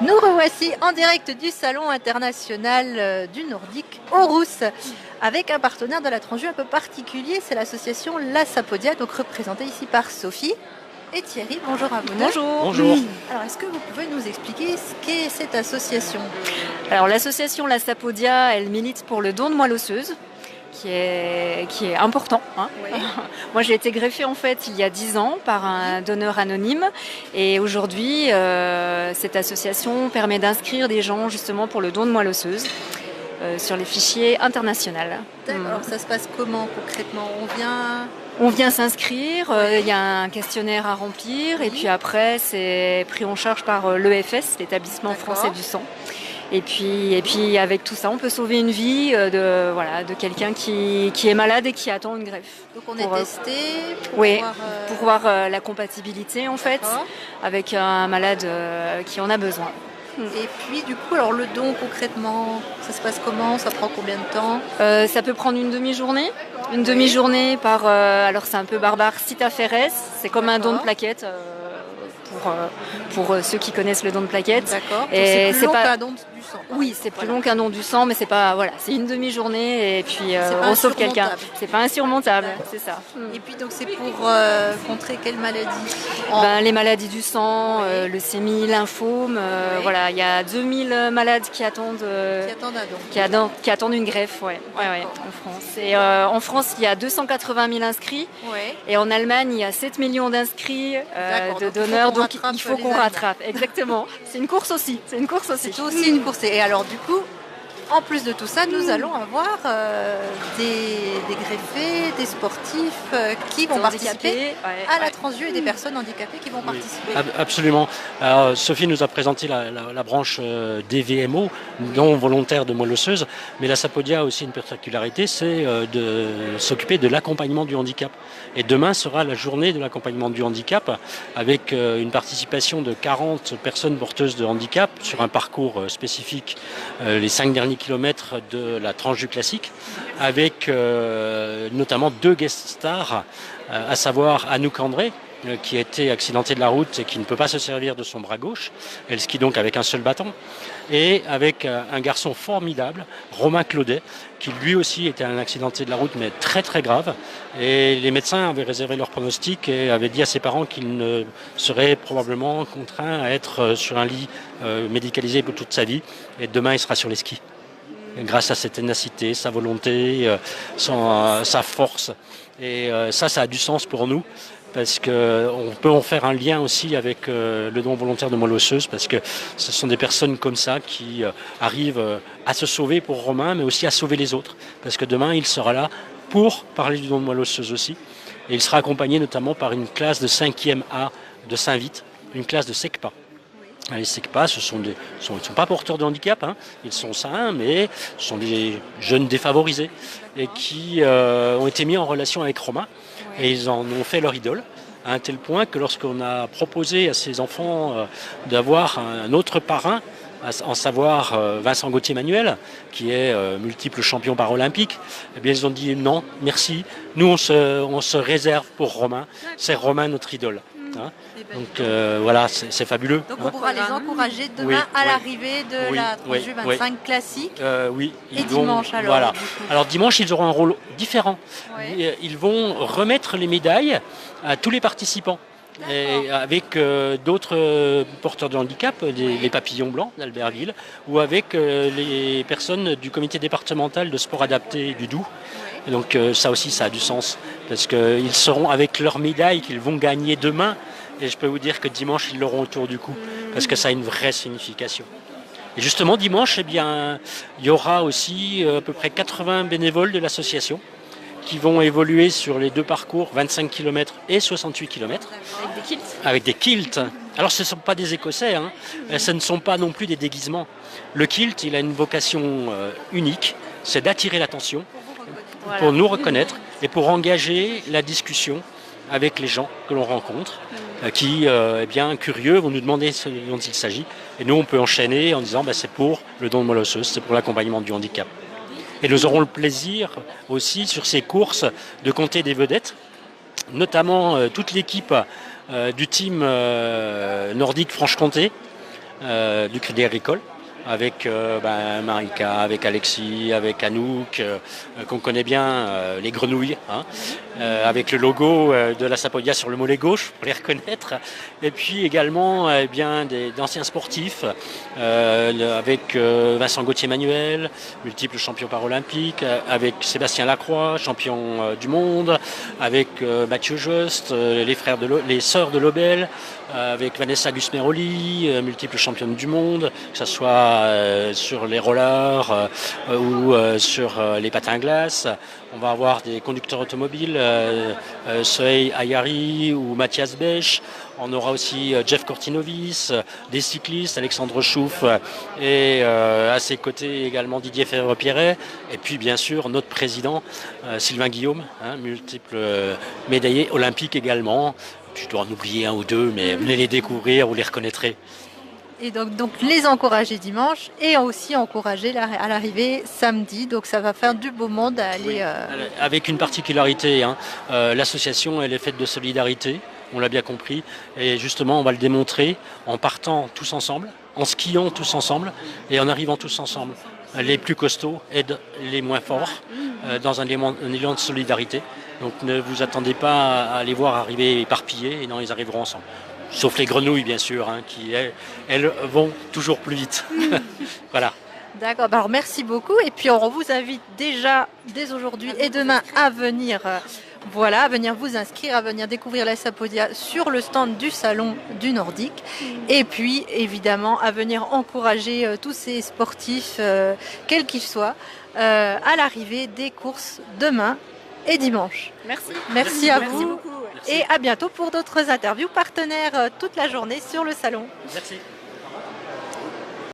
Nous revoici en direct du Salon international du Nordique au Rousse avec un partenaire de la Transu un peu particulier, c'est l'association La Sapodia, donc représentée ici par Sophie et Thierry. Bonjour à vous. Bonjour. Bonjour. Alors est-ce que vous pouvez nous expliquer ce qu'est cette association? Alors l'association La Sapodia, elle milite pour le don de moelle osseuse, qui est important. Oui. Moi j'ai été greffée en fait il y a 10 ans par un donneur anonyme et aujourd'hui cette association permet d'inscrire des gens justement pour le don de moelle osseuse sur les fichiers internationaux. D'accord. Alors ça se passe comment concrètement? On vient s'inscrire, il y a un questionnaire à remplir et puis après c'est pris en charge par l'EFS, l'établissement français du sang. Et puis avec tout ça, on peut sauver une vie de quelqu'un qui est malade et qui attend une greffe. Donc on est testé pour voir la compatibilité en fait avec un malade qui en a besoin. Et puis du coup, alors le don concrètement, ça se passe comment? Ça prend combien de temps? Ça peut prendre une demi-journée. Une demi-journée par, alors c'est un peu barbare, Citaferes, c'est comme un don de plaquettes. Pour ceux qui connaissent le don de plaquettes. D'accord. Et c'est plus long qu'un don du sang. Oui, c'est plus long qu'un don du sang, mais c'est pas c'est une demi-journée et puis on sauve quelqu'un. C'est pas insurmontable, c'est ça. Et puis donc c'est pour contrer quelles maladies? Les maladies du sang, leucémie, lymphome. Voilà, il y a 2000 malades qui attendent un don. Qui attendent une greffe, en France. Et en France, il y a 280 000 inscrits. Ouais. Et en Allemagne, il y a 7 millions d'inscrits de donneurs. Donc il faut qu'on rattrape. Exactement. C'est une course aussi. C'est aussi une course. Et alors du coup, en plus de tout ça, nous allons avoir des greffés, des sportifs qui vont participer à la Transu et des personnes handicapées qui vont participer. Absolument. Alors, Sophie nous a présenté la branche DVMO, non volontaire de moelle osseuse, mais la Sapodia a aussi une particularité, c'est de s'occuper de l'accompagnement du handicap. Et demain sera la journée de l'accompagnement du handicap avec une participation de 40 personnes porteuses de handicap sur un parcours spécifique, les 5 derniers kilomètres de la Transu classique, avec notamment 2 guest stars, à savoir Anouk André, qui a été accidentée de la route et qui ne peut pas se servir de son bras gauche. Elle skie donc avec un seul bâton. Et avec un garçon formidable, Romain Claudet, qui lui aussi était un accidenté de la route, mais très très grave. Et les médecins avaient réservé leur pronostic et avaient dit à ses parents qu'il ne serait probablement contraint à être sur un lit médicalisé pour toute sa vie. Et demain, il sera sur les skis. Grâce à sa ténacité, sa volonté, sa force. Et ça a du sens pour nous. Parce qu'on peut en faire un lien aussi avec le don volontaire de moelle osseuse, parce que ce sont des personnes comme ça qui arrivent à se sauver pour Romain, mais aussi à sauver les autres. Parce que demain, il sera là pour parler du don de moelle osseuse aussi. Et il sera accompagné notamment par une classe de 5e A de Saint-Vite, une classe de SECPA. Les SECPA, ils ne sont pas porteurs de handicap, ils sont sains, mais ce sont des jeunes défavorisés et qui ont été mis en relation avec Romain. Et ils en ont fait leur idole, à un tel point que lorsqu'on a proposé à ces enfants d'avoir un autre parrain, en savoir Vincent Gauthier-Manuel, qui est multiple champion paralympique, eh bien ils ont dit non, merci, nous on se réserve pour Romain, c'est Romain notre idole. Donc voilà, c'est fabuleux. Donc on pourra les encourager demain à l'arrivée de la Transu 25 classique. Et dimanche alors. Voilà. Alors dimanche, ils auront un rôle différent. Ils vont remettre les médailles à tous les participants. Et avec d'autres porteurs de handicap, les papillons blancs d'Albertville, ou avec les personnes du comité départemental de sport adapté du Doubs. Et donc ça aussi, ça a du sens, parce qu'ils seront avec leurs médailles qu'ils vont gagner demain, et je peux vous dire que dimanche, ils l'auront autour du cou, parce que ça a une vraie signification. Et justement, dimanche, il y aura aussi à peu près 80 bénévoles de l'association, qui vont évoluer sur les 2 parcours, 25 km et 68 km. Avec des kilts. Avec des kilts. Alors ce ne sont pas des Écossais, ce ne sont pas non plus des déguisements. Le kilt, il a une vocation unique, c'est d'attirer l'attention, pour nous reconnaître et pour engager la discussion avec les gens que l'on rencontre, qui, curieux, vont nous demander ce dont il s'agit. Et nous, on peut enchaîner en disant c'est pour le don de moelle osseuse, c'est pour l'accompagnement du handicap. Et nous aurons le plaisir aussi sur ces courses de compter des vedettes, notamment toute l'équipe du team nordique Franche-Comté, du Crédit Agricole, avec Marika, avec Alexis, avec Anouk, qu'on connaît bien, les grenouilles, hein, avec le logo de la Sapodia sur le mollet gauche, pour les reconnaître. Et puis également d'anciens sportifs, avec Vincent Gauthier-Manuel, multiple champion paralympique, avec Sébastien Lacroix, champion du monde, avec Mathieu Jost, les sœurs de Lobel, avec Vanessa Gusmeroli, multiple championne du monde, que ce soit sur les rollers ou sur les patins à glace. On va avoir des conducteurs automobiles, Sohey Ayari ou Mathias Bech. On aura aussi Jeff Cortinovis, des cyclistes, Alexandre Chouf et à ses côtés également Didier Ferre-Pierret. Et puis bien sûr notre président Sylvain Guillaume, hein, multiple médaillé olympique également. Je dois en oublier un ou deux, mais venez les découvrir, vous les reconnaîtrez. Et donc les encourager dimanche et aussi encourager à l'arrivée samedi. Donc ça va faire du beau monde à aller... Oui. Avec une particularité, hein, l'association elle est faite de solidarité, on l'a bien compris. Et justement on va le démontrer en partant tous ensemble, en skiant tous ensemble et en arrivant tous ensemble. Les plus costauds aident les moins forts dans un élan de solidarité. Donc ne vous attendez pas à les voir arriver éparpillés, et non, ils arriveront ensemble. Sauf les grenouilles, bien sûr, hein, qui, elles, vont toujours plus vite. Voilà. D'accord, alors merci beaucoup. Et puis on vous invite déjà dès aujourd'hui et demain à venir, à venir vous inscrire, à venir découvrir la Sapodia sur le stand du Salon du Nordique. Et puis évidemment à venir encourager tous ces sportifs, quels qu'ils soient, à l'arrivée des courses demain et dimanche. Merci à vous. Et à bientôt pour d'autres interviews partenaires toute la journée sur le salon. Merci.